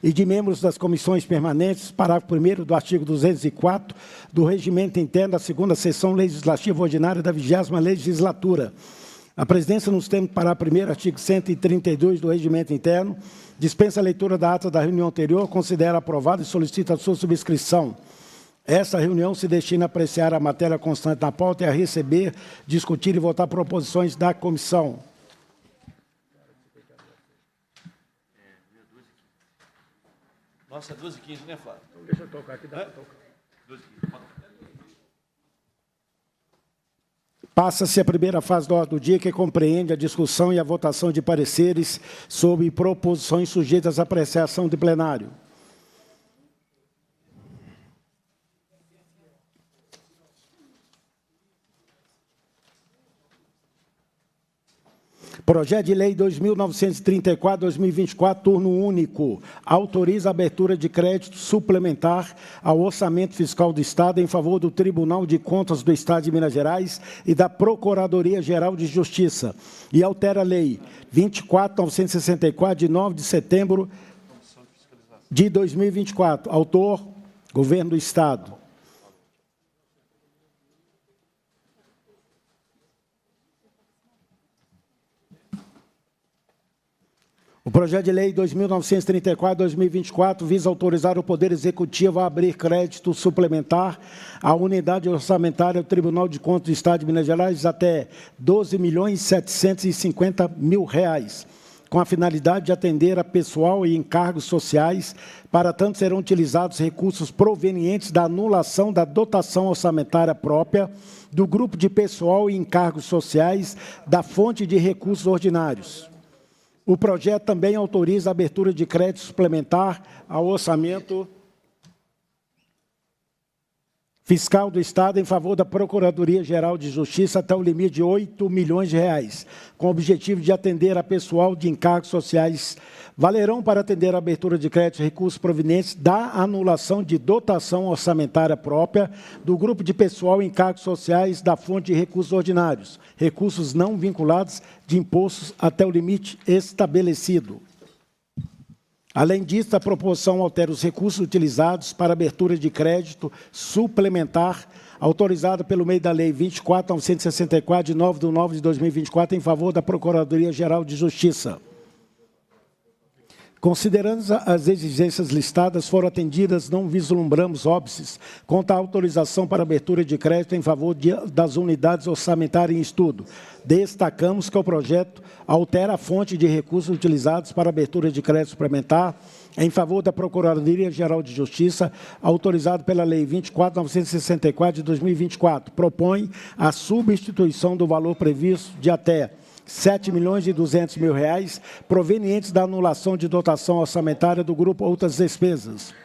e de membros das comissões permanentes, parágrafo 1º do artigo 204 do Regimento Interno da 2ª Sessão Legislativa Ordinária da 20ª Legislatura. A presidência, nos termos do parágrafo 1º, artigo 132 do Regimento Interno, dispensa a leitura da ata da reunião anterior, considera aprovada e solicita a sua subscrição. Essa reunião se destina a apreciar a matéria constante na pauta e a receber, discutir e votar proposições da comissão. Nossa, 12h15, né, Flávio? Então, deixa eu tocar aqui. Dá para tocar. 12h15. Passa-se a primeira fase da ordem do dia, que compreende a discussão e a votação de pareceres sobre proposições sujeitas à apreciação de plenário. Projeto de Lei 2.934/2024, turno único, autoriza a abertura de crédito suplementar ao Orçamento Fiscal do Estado em favor do Tribunal de Contas do Estado de Minas Gerais e da Procuradoria-Geral de Justiça, e altera a Lei 24.964, de 9 de setembro de 2024. Autor, Governo do Estado. O projeto de lei 2.934/2024 visa autorizar o Poder Executivo a abrir crédito suplementar à unidade orçamentária do Tribunal de Contas do Estado de Minas Gerais até R$ 12.750.000, com a finalidade de atender a pessoal e encargos sociais. Para tanto, serão utilizados recursos provenientes da anulação da dotação orçamentária própria do grupo de pessoal e encargos sociais da fonte de recursos ordinários. O projeto também autoriza a abertura de crédito suplementar ao orçamento fiscal do Estado em favor da Procuradoria-Geral de Justiça até o limite de R$ 8 milhões, com o objetivo de atender a pessoal de encargos sociais. Valerão para atender a abertura de crédito recursos provenientes da anulação de dotação orçamentária própria do grupo de pessoal e encargos sociais da fonte de recursos ordinários, recursos não vinculados de impostos até o limite estabelecido. Além disso, a proposição altera os recursos utilizados para abertura de crédito suplementar, autorizada pelo meio da Lei 24.964, de 9 de nove de 2024, em favor da Procuradoria-Geral de Justiça. Considerando as exigências listadas foram atendidas, não vislumbramos óbices quanto à autorização para abertura de crédito em favor das unidades orçamentárias em estudo. Destacamos que o projeto altera a fonte de recursos utilizados para abertura de crédito suplementar em favor da Procuradoria-Geral de Justiça, autorizado pela Lei 24.964, de 2024. Propõe a substituição do valor previsto de até R$ 7.200.000, provenientes da anulação de dotação orçamentária do grupo Outras Despesas. R$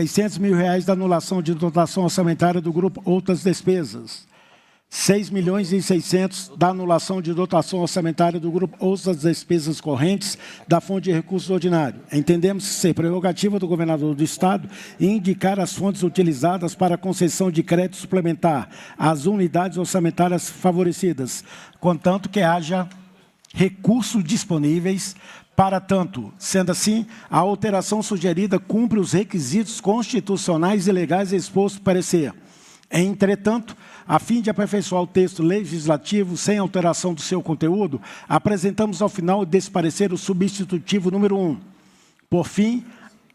600.000 da anulação de dotação orçamentária do grupo Outras Despesas. R$ 6.600.000 da anulação de dotação orçamentária do grupo Outras Despesas Correntes da fonte de recursos ordinários. Entendemos ser prerrogativa do governador do Estado indicar as fontes utilizadas para a concessão de crédito suplementar às unidades orçamentárias favorecidas, contanto que haja recursos disponíveis. Para tanto, sendo assim, a alteração sugerida cumpre os requisitos constitucionais e legais expostos no parecer. Entretanto, a fim de aperfeiçoar o texto legislativo sem alteração do seu conteúdo, apresentamos ao final desse parecer o substitutivo número 1. Por fim,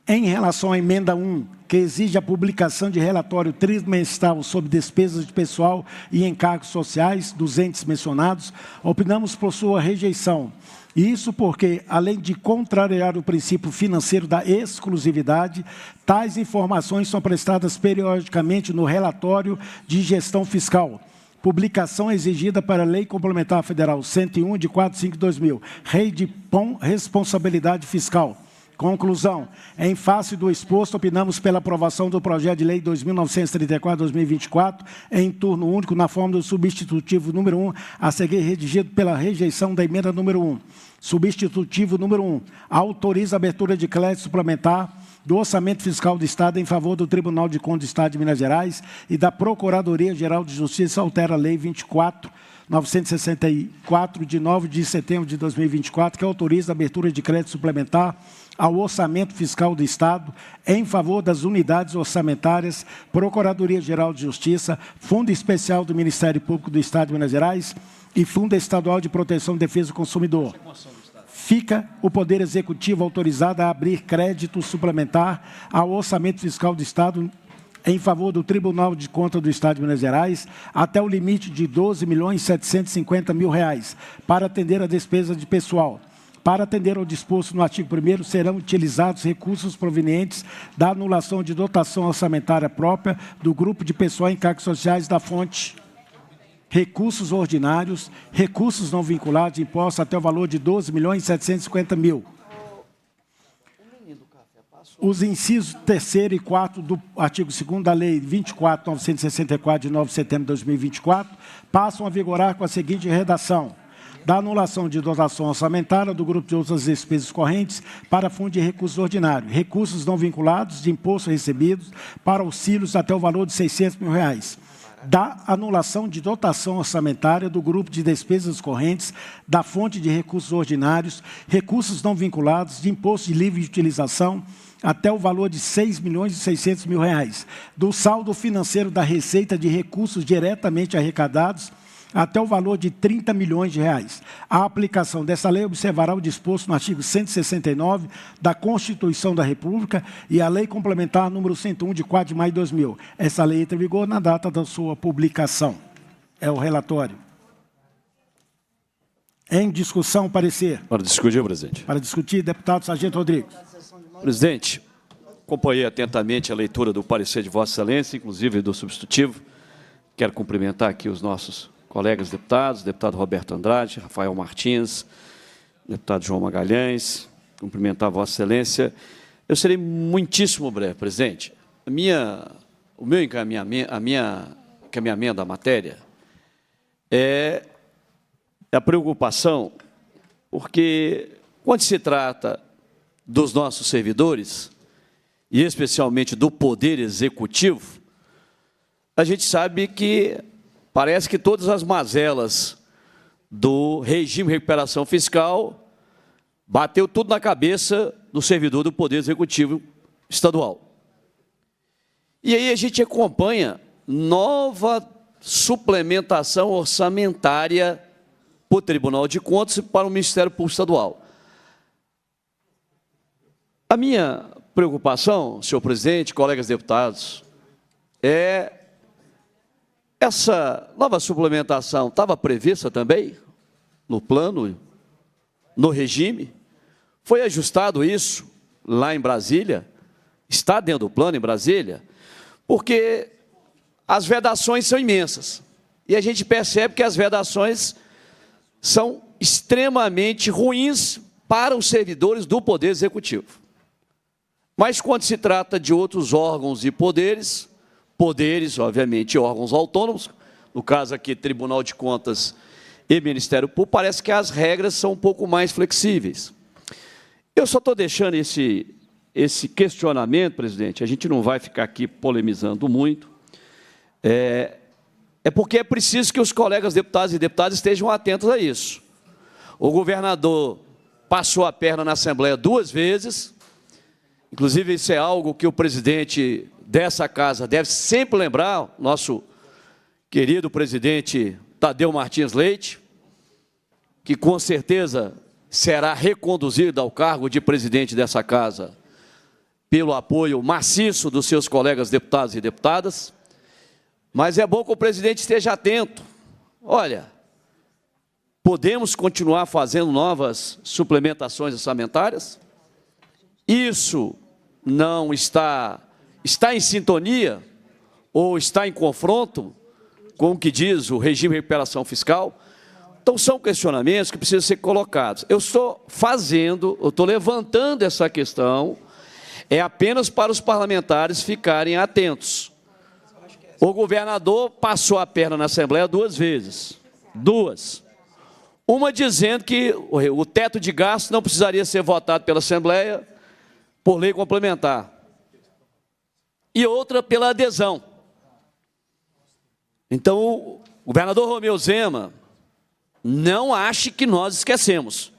em relação à emenda 1, que exige a publicação de relatório trimestral sobre despesas de pessoal e encargos sociais dos entes mencionados, opinamos por sua rejeição. Isso porque, além de contrariar o princípio financeiro da exclusividade, tais informações são prestadas periodicamente no relatório de gestão fiscal. Publicação exigida para a Lei Complementar Federal 101, de 4/5/2000, Rei de POM, Responsabilidade Fiscal. Conclusão. Em face do exposto, opinamos pela aprovação do projeto de lei 2.934/2024, em turno único, na forma do substitutivo número 1, a seguir redigido pela rejeição da emenda número 1. Substitutivo número 1. Autoriza a abertura de crédito suplementar do Orçamento Fiscal do Estado em favor do Tribunal de Contas do Estado de Minas Gerais e da Procuradoria-Geral de Justiça, altera a Lei 24.964, de 9 de setembro de 2024, que autoriza a abertura de crédito suplementar ao Orçamento Fiscal do Estado em favor das unidades orçamentárias, Procuradoria-Geral de Justiça, Fundo Especial do Ministério Público do Estado de Minas Gerais e Fundo Estadual de Proteção e Defesa do Consumidor. Fica o Poder Executivo autorizado a abrir crédito suplementar ao Orçamento Fiscal do Estado em favor do Tribunal de Contas do Estado de Minas Gerais, até o limite de R$ 12.750.000, para atender a despesa de pessoal. Para atender ao disposto no artigo 1º, serão utilizados recursos provenientes da anulação de dotação orçamentária própria do grupo de pessoal em encargos sociais da fonte recursos ordinários, recursos não vinculados, impostos até o valor de R$ 12.750.000. Os incisos 3º e 4º do artigo 2º da Lei 24.964, de 9 de setembro de 2024, passam a vigorar com a seguinte redação: da anulação de dotação orçamentária do grupo de outras despesas correntes para fundo de recursos ordinários, recursos não vinculados de impostos recebidos para auxílios até o valor de R$ 600.000, da anulação de dotação orçamentária do grupo de despesas correntes da fonte de recursos ordinários, recursos não vinculados de imposto de livre utilização até o valor de R$ 6.600.000, do saldo financeiro da receita de recursos diretamente arrecadados até o valor de R$ 30 milhões. A aplicação dessa lei observará o disposto no artigo 169 da Constituição da República e a Lei Complementar número 101, de 4 de maio de 2000. Essa lei entra em vigor na data da sua publicação. É o relatório. Em discussão, parecer. Para discutir, presidente. Para discutir, deputado Sargento Rodrigues. Presidente, acompanhei atentamente a leitura do parecer de Vossa Excelência, inclusive do substitutivo. Quero cumprimentar aqui os nossos colegas deputados, deputado Roberto Andrade, Rafael Martins, deputado João Magalhães, cumprimentar Vossa Excelência. Eu serei muitíssimo breve, presidente. O meu encaminhamento da matéria é a preocupação, porque quando se trata dos nossos servidores, e especialmente do Poder Executivo, a gente sabe que parece que todas as mazelas do regime de recuperação fiscal bateu tudo na cabeça do servidor do Poder Executivo estadual. E aí a gente acompanha nova suplementação orçamentária para o Tribunal de Contas e para o Ministério Público Estadual. A minha preocupação, senhor presidente, colegas deputados, é essa nova suplementação estava prevista também no plano, no regime? Foi ajustado isso lá em Brasília? Está dentro do plano em Brasília? Porque as vedações são imensas. E a gente percebe que as vedações são extremamente ruins para os servidores do Poder Executivo. Mas quando se trata de outros órgãos e poderes, obviamente, órgãos autônomos, no caso aqui, Tribunal de Contas e Ministério Público, parece que as regras são um pouco mais flexíveis. Eu só estou deixando esse questionamento, presidente, a gente não vai ficar aqui polemizando muito, é porque é preciso que os colegas deputados e deputadas estejam atentos a isso. O governador passou a perna na Assembleia 2 vezes, inclusive isso é algo que o presidente dessa casa deve sempre lembrar, nosso querido presidente Tadeu Martins Leite, que com certeza será reconduzido ao cargo de presidente dessa casa pelo apoio maciço dos seus colegas deputados e deputadas, mas é bom que o presidente esteja atento. Olha, podemos continuar fazendo novas suplementações orçamentárias? Isso não está em sintonia ou está em confronto com o que diz o regime de recuperação fiscal? Então, são questionamentos que precisam ser colocados. Eu estou levantando essa questão, é apenas para os parlamentares ficarem atentos. O governador passou a perna na Assembleia 2 vezes. 2. Uma dizendo que o teto de gastos não precisaria ser votado pela Assembleia por lei complementar. E outra pela adesão. Então, o governador Romeu Zema não ache que nós esquecemos.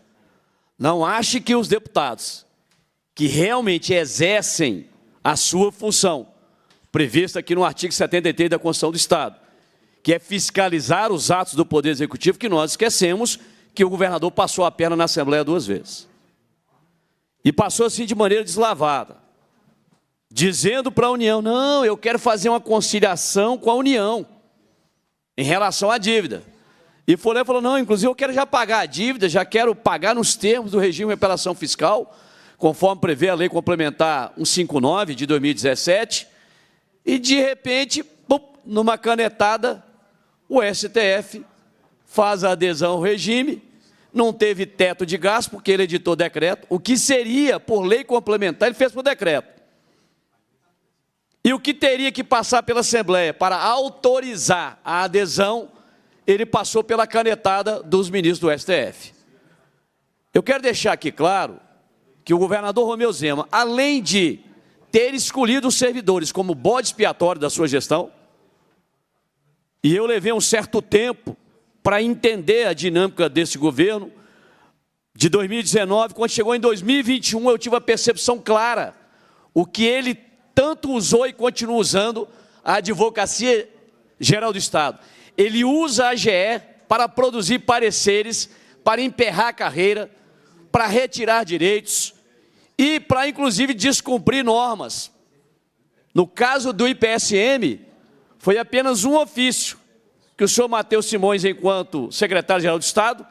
Não ache que os deputados que realmente exercem a sua função, prevista aqui no artigo 73 da Constituição do Estado, que é fiscalizar os atos do Poder Executivo, que nós esquecemos que o governador passou a perna na Assembleia 2 vezes. E passou assim de maneira deslavada, dizendo para a União, não, eu quero fazer uma conciliação com a União em relação à dívida. E foi lá e falou, não, inclusive eu quero já pagar a dívida, já quero pagar nos termos do regime de reparação fiscal, conforme prevê a Lei Complementar 159 de 2017, e de repente, pum, numa canetada, o STF faz a adesão ao regime, não teve teto de gasto, porque ele editou decreto, o que seria por lei complementar, ele fez por decreto. E o que teria que passar pela Assembleia para autorizar a adesão, ele passou pela canetada dos ministros do STF. Eu quero deixar aqui claro que o governador Romeu Zema, além de ter escolhido os servidores como bode expiatório da sua gestão, e eu levei um certo tempo para entender a dinâmica desse governo, de 2019, quando chegou em 2021, eu tive a percepção clara, o que ele tanto usou e continua usando, a Advocacia Geral do Estado. Ele usa a AGE para produzir pareceres, para emperrar a carreira, para retirar direitos e para, inclusive, descumprir normas. No caso do IPSM, foi apenas um ofício que o senhor Matheus Simões, enquanto secretário-geral do Estado,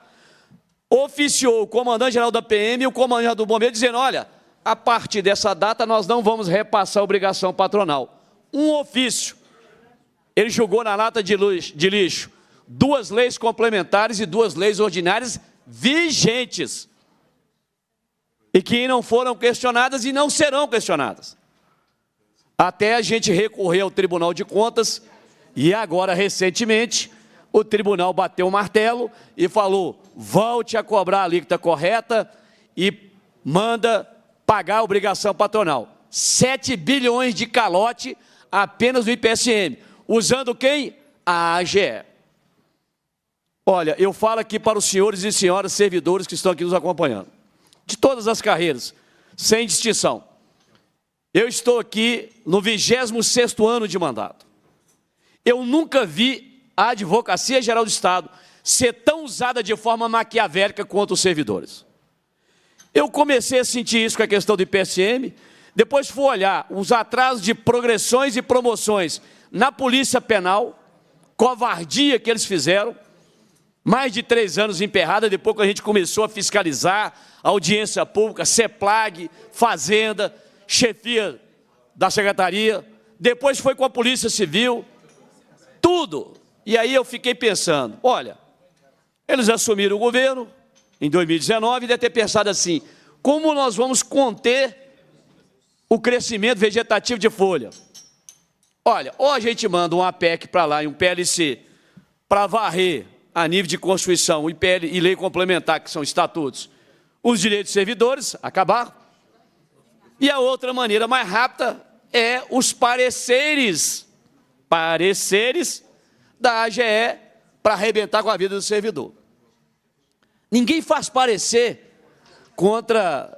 oficiou o comandante-geral da PM e o comandante-geral do Bombeiro, dizendo, olha, a partir dessa data nós não vamos repassar a obrigação patronal. Um ofício. Ele jogou na lata de lixo 2 leis complementares e 2 leis ordinárias vigentes, e que não foram questionadas e não serão questionadas. Até a gente recorrer ao Tribunal de Contas, e agora, recentemente, o tribunal bateu o martelo e falou, volte a cobrar a alíquota correta e manda pagar a obrigação patronal. 7 bilhões de calote apenas do IPSM. Usando quem? A AGE. Olha, eu falo aqui para os senhores e senhoras servidores que estão aqui nos acompanhando, de todas as carreiras, sem distinção. Eu estou aqui no 26º ano de mandato. Eu nunca vi a Advocacia Geral do Estado ser tão usada de forma maquiavélica quanto os servidores. Eu comecei a sentir isso com a questão do IPSM, depois fui olhar os atrasos de progressões e promoções na Polícia Penal, covardia que eles fizeram, mais de 3 anos emperrada, depois que a gente começou a fiscalizar, audiência pública, CEPLAG, Fazenda, chefia da Secretaria, depois foi com a Polícia Civil, tudo. E aí eu fiquei pensando, olha, eles assumiram o governo em 2019 e devem ter pensado assim, como nós vamos conter o crescimento vegetativo de folha? Olha, ou a gente manda um APEC para lá e um PLC para varrer a nível de Constituição e lei complementar, que são estatutos, os direitos dos servidores, acabar. E a outra maneira mais rápida é os pareceres da AGE para arrebentar com a vida do servidor. Ninguém faz parecer contra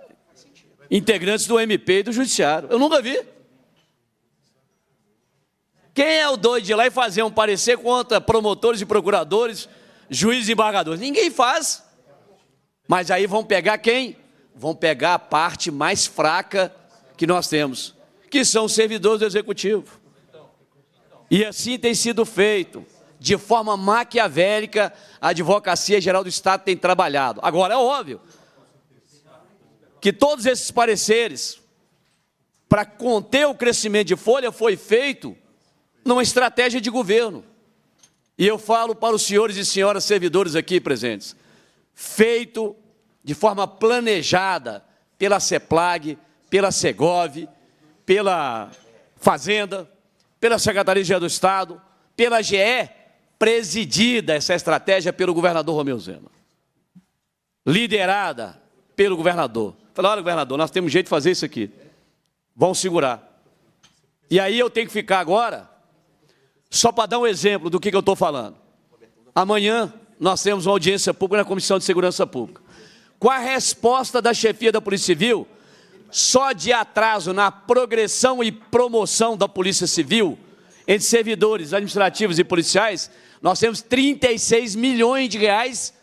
integrantes do MP e do Judiciário. Eu nunca vi. Quem é o doido de ir lá e fazer um parecer contra promotores e procuradores, juízes e embargadores? Ninguém faz. Mas aí vão pegar quem? Vão pegar a parte mais fraca que nós temos, que são os servidores do Executivo. E assim tem sido feito. De forma maquiavélica, a Advocacia Geral do Estado tem trabalhado. Agora, é óbvio que todos esses pareceres, para conter o crescimento de folha, foi feito numa estratégia de governo. E eu falo para os senhores e senhoras servidores aqui presentes, feito de forma planejada pela CEPLAG, pela Segov, pela Fazenda, pela Secretaria do Estado, pela GE, presidida essa estratégia pelo governador Romeu Zema, liderada pelo governador. Falei, olha, governador, nós temos jeito de fazer isso aqui, vamos segurar. E aí eu tenho que ficar agora, só para dar um exemplo do que eu estou falando. Amanhã nós temos uma audiência pública na Comissão de Segurança Pública, com a resposta da chefia da Polícia Civil, só de atraso na progressão e promoção da Polícia Civil, entre servidores administrativos e policiais, nós temos 36 milhões de reais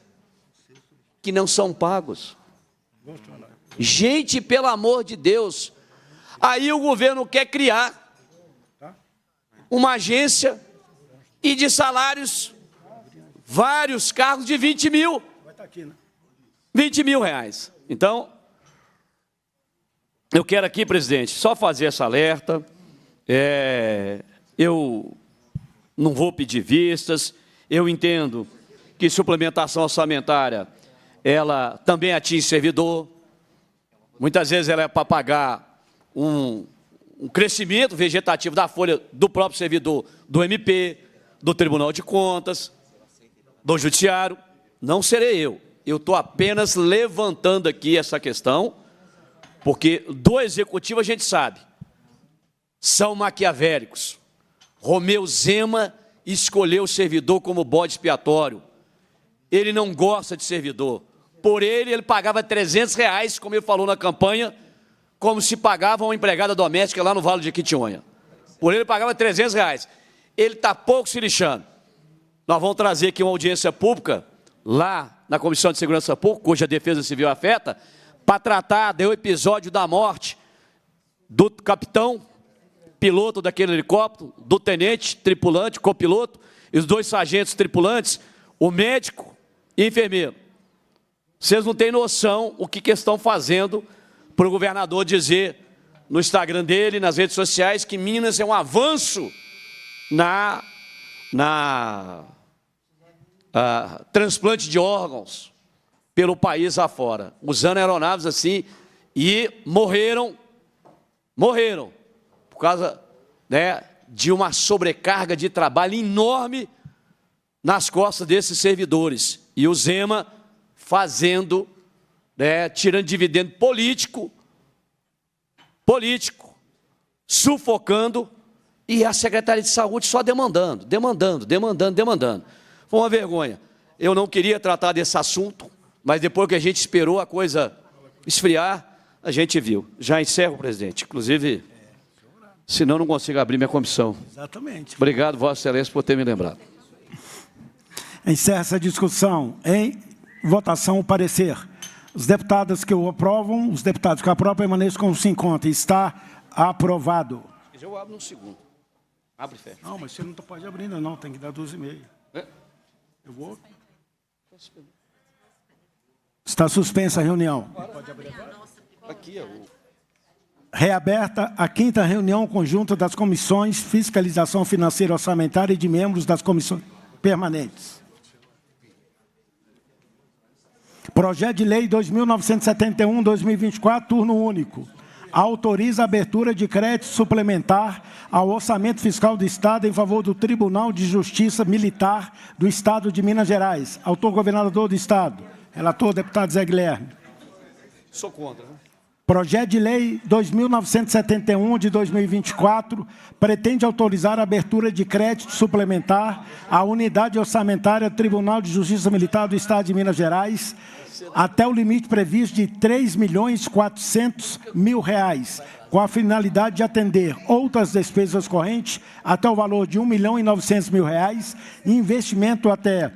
que não são pagos. Gente, pelo amor de Deus, aí o governo quer criar uma agência e de salários, vários cargos de 20 mil. 20 mil reais. Então, eu quero aqui, presidente, só fazer essa alerta. Eu não vou pedir vistas, eu entendo que suplementação orçamentária, ela também atinge servidor, muitas vezes ela é para pagar um crescimento vegetativo da folha do próprio servidor, do MP, do Tribunal de Contas, do Judiciário. Não serei eu estou apenas levantando aqui essa questão, porque do Executivo a gente sabe, são maquiavélicos. Romeu Zema escolheu o servidor como bode expiatório. Ele não gosta de servidor. Por ele pagava 300 reais, como ele falou na campanha, como se pagava uma empregada doméstica lá no Vale de Jequitinhonha. Por ele pagava 300 reais. Ele está pouco se lixando. Nós vamos trazer aqui uma audiência pública, lá na Comissão de Segurança Pública, cuja Defesa Civil afeta, para tratar do episódio da morte do capitão, piloto daquele helicóptero, do tenente, tripulante, copiloto, e os 2 sargentos tripulantes, o médico e o enfermeiro. Vocês não têm noção o que estão fazendo para o governador dizer no Instagram dele, nas redes sociais, que Minas é um avanço na transplante de órgãos pelo país afora, usando aeronaves assim, e morreram por causa, né, de uma sobrecarga de trabalho enorme nas costas desses servidores. E o Zema fazendo, né, tirando dividendo político, sufocando, e a Secretaria de Saúde só demandando. Foi uma vergonha. Eu não queria tratar desse assunto, mas depois que a gente esperou a coisa esfriar, a gente viu. Já encerro, presidente. Inclusive, senão não consigo abrir minha comissão. Exatamente. Obrigado, Vossa Excelência, por ter me lembrado. Encerra essa discussão. Em votação, o parecer. Os deputados que o aprovam, os deputados que aprovam, permaneçam como se encontra. Está aprovado. Eu abro no segundo. Abre e fecha. Não, mas você não pode abrir ainda não, tem que dar 12h30. Eu vou. Está suspensa a reunião. Pode abrir agora? Aqui é o... Reaberta a 5ª reunião conjunta das comissões Fiscalização Financeira e Orçamentária e de membros das comissões permanentes. Projeto de Lei 2.971/2024, turno único. Autoriza a abertura de crédito suplementar ao Orçamento Fiscal do Estado em favor do Tribunal de Justiça Militar do Estado de Minas Gerais. Autor, governador do Estado. Relator, deputado Zé Guilherme. Sou contra, né? Projeto de Lei 2.971/2024 pretende autorizar a abertura de crédito suplementar à Unidade Orçamentária do Tribunal de Justiça Militar do Estado de Minas Gerais até o limite previsto de R$ 3.400.000, com a finalidade de atender outras despesas correntes até o valor de R$ 1.900.000, investimento até R$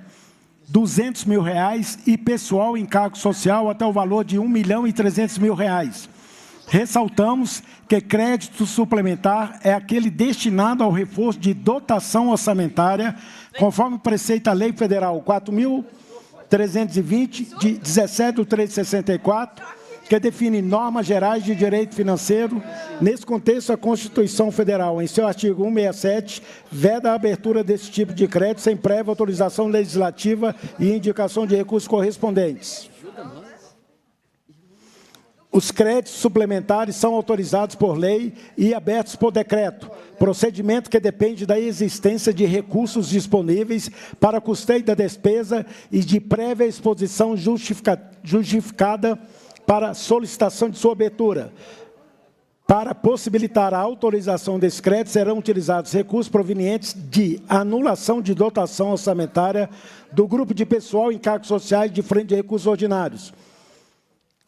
200.000 e pessoal em cargo social até o valor de R$ 1.300.000. Ressaltamos que crédito suplementar é aquele destinado ao reforço de dotação orçamentária, conforme preceita a Lei Federal 4.320, de 17/364, que define normas gerais de direito financeiro. Nesse contexto, a Constituição Federal, em seu artigo 167, veda a abertura desse tipo de crédito sem prévia autorização legislativa e indicação de recursos correspondentes. Os créditos suplementares são autorizados por lei e abertos por decreto, procedimento que depende da existência de recursos disponíveis para custeio da despesa e de prévia exposição justificada para solicitação de sua abertura. Para possibilitar a autorização desse crédito, serão utilizados recursos provenientes de anulação de dotação orçamentária do grupo de pessoal em cargos sociais de frente de recursos ordinários.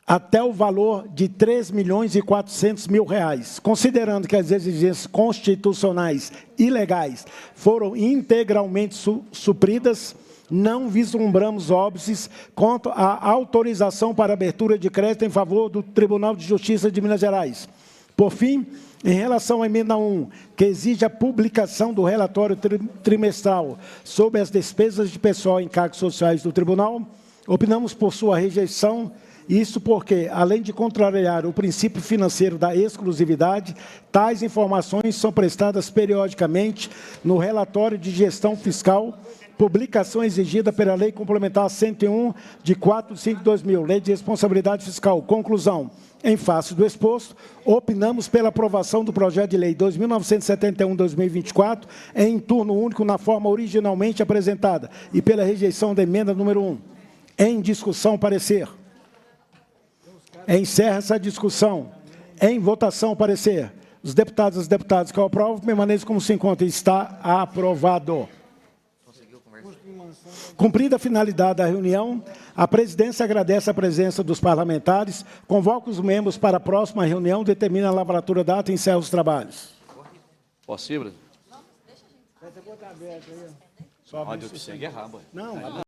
até o valor de R$ 3.400.000. Considerando que as exigências constitucionais e legais foram integralmente supridas, não vislumbramos óbices quanto à autorização para abertura de crédito em favor do Tribunal de Justiça de Minas Gerais. Por fim, em relação à emenda 1, que exige a publicação do relatório trimestral sobre as despesas de pessoal e encargos sociais do Tribunal, opinamos por sua rejeição. Isso porque, além de contrariar o princípio financeiro da exclusividade, tais informações são prestadas periodicamente no relatório de gestão fiscal, publicação exigida pela Lei Complementar 101, de 4 de 5 de 2000, Lei de Responsabilidade Fiscal. Conclusão. Em face do exposto, opinamos pela aprovação do projeto de lei 2.971/2024 em turno único na forma originalmente apresentada e pela rejeição da emenda número 1. Em discussão, parecer. Encerra essa discussão. Em votação, parecer. Os deputados e as deputadas que eu aprovo, permaneçam como se encontra. Está aprovado. Cumprida a finalidade da reunião, a presidência agradece a presença dos parlamentares, convoca os membros para a próxima reunião, determina a lavratura da ata e encerra os trabalhos. Possível? Só Pode, eu que segue errado. não.